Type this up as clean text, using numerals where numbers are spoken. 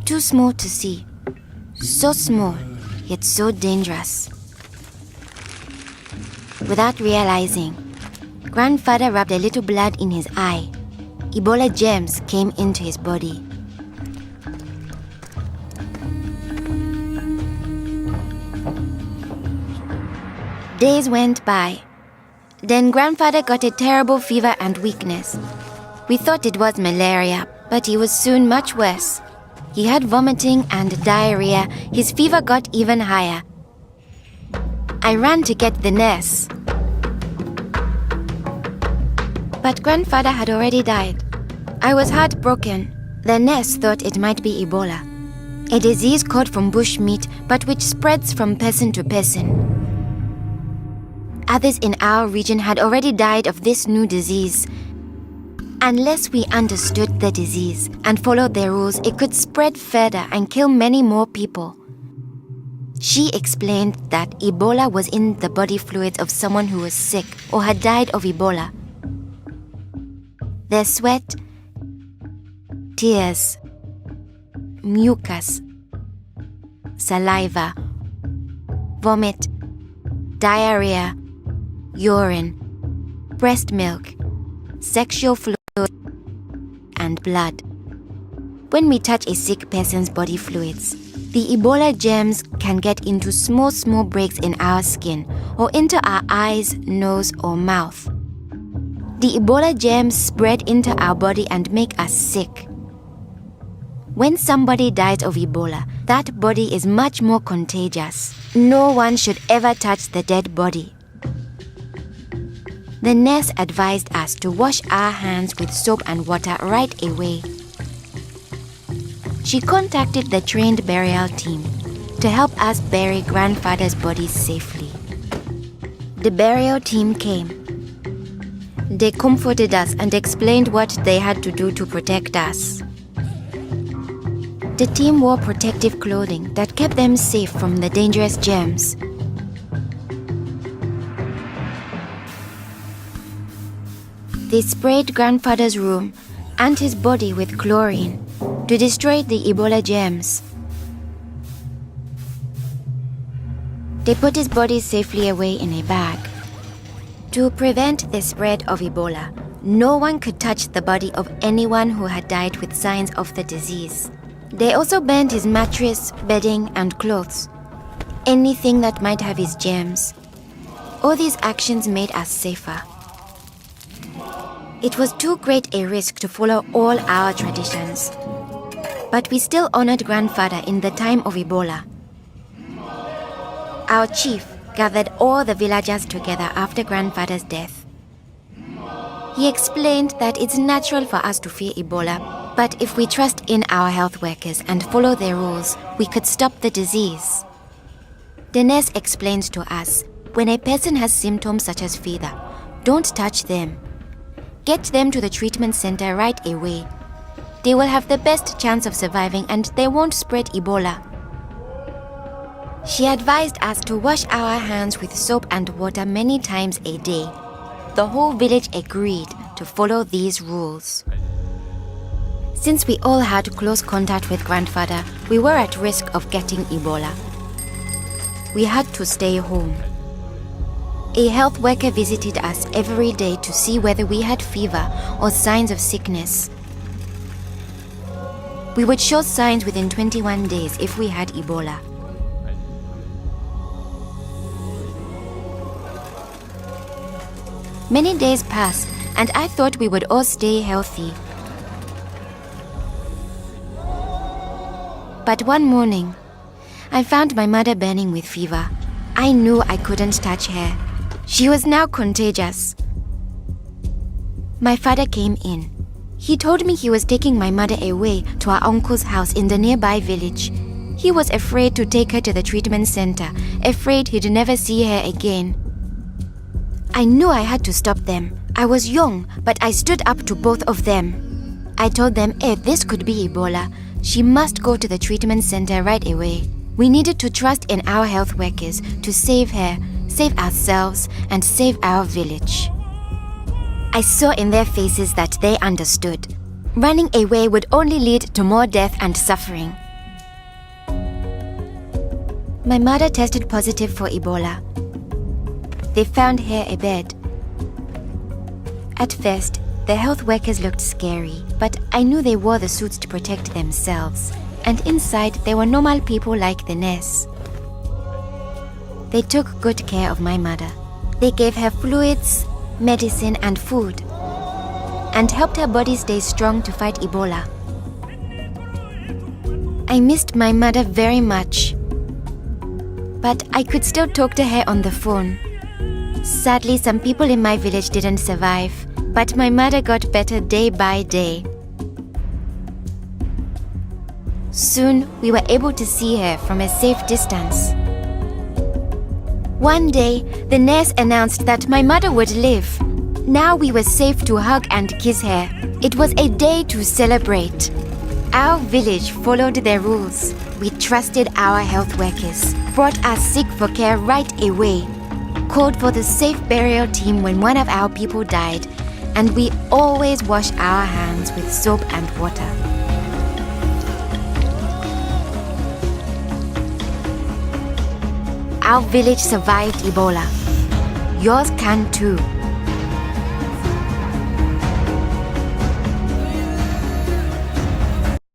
Too small to see. So small, yet so dangerous. Without realizing, Grandfather rubbed a little blood in his eye. Ebola germs came into his body. Days went by. Then Grandfather got a terrible fever and weakness. We thought it was malaria, but he was soon much worse. He had vomiting and diarrhea. His fever got even higher. I ran to get the nurse. But Grandfather had already died. I was heartbroken. The nurse thought it might be Ebola, a disease caught from bush meat, but which spreads from person to person. Others in our region had already died of this new disease. Unless we understood the disease and followed their rules, it could spread further and kill many more people. She explained that Ebola was in the body fluids of someone who was sick or had died of Ebola. Their sweat, tears, mucus, saliva, vomit, diarrhea, urine, breast milk, sexual fluid, and blood. When we touch a sick person's body fluids, the Ebola germs can get into small breaks in our skin or into our eyes, nose, or mouth. The Ebola germs spread into our body and make us sick. When somebody dies of Ebola, that body is much more contagious. No one should ever touch the dead body. The nurse advised us to wash our hands with soap and water right away. She contacted the trained burial team to help us bury Grandfather's body safely. The burial team came. They comforted us and explained what they had to do to protect us. The team wore protective clothing that kept them safe from the dangerous germs. They sprayed Grandfather's room and his body with chlorine to destroy the Ebola germs. They put his body safely away in a bag. To prevent the spread of Ebola, no one could touch the body of anyone who had died with signs of the disease. They also burned his mattress, bedding, and clothes, anything that might have his germs. All these actions made us safer. It was too great a risk to follow all our traditions, but we still honored Grandfather in the time of Ebola. Our chief gathered all the villagers together after Grandfather's death. He explained that it's natural for us to fear Ebola, but if we trust in our health workers and follow their rules, we could stop the disease. The nurse explained to us, when a person has symptoms such as fever, don't touch them. Get them to the treatment center right away. They will have the best chance of surviving and they won't spread Ebola. She advised us to wash our hands with soap and water many times a day. The whole village agreed to follow these rules. Since we all had close contact with Grandfather, we were at risk of getting Ebola. We had to stay home. A health worker visited us every day to see whether we had fever or signs of sickness. We would show signs within 21 days if we had Ebola. Many days passed, and I thought we would all stay healthy. But one morning, I found my mother burning with fever. I knew I couldn't touch her. She was now contagious. My father came in. He told me he was taking my mother away to our uncle's house in the nearby village. He was afraid to take her to the treatment center, afraid he'd never see her again. I knew I had to stop them. I was young, but I stood up to both of them. I told them if this could be Ebola, she must go to the treatment center right away. We needed to trust in our health workers to save her, save ourselves, and save our village. I saw in their faces that they understood. Running away would only lead to more death and suffering. My mother tested positive for Ebola. They found her a bed. At first, the health workers looked scary, but I knew they wore the suits to protect themselves, and inside they were normal people like the nurse. They took good care of my mother. They gave her fluids, medicine, and food, and helped her body stay strong to fight Ebola. I missed my mother very much, but I could still talk to her on the phone. Sadly, some people in my village didn't survive, but my mother got better day by day. Soon, we were able to see her from a safe distance. One day, the nurse announced that my mother would live. Now we were safe to hug and kiss her. It was a day to celebrate. Our village followed their rules. We trusted our health workers, brought us sick for care right away, called for the safe burial team when one of our people died, and we always wash our hands with soap and water. Our village survived Ebola. Yours can too.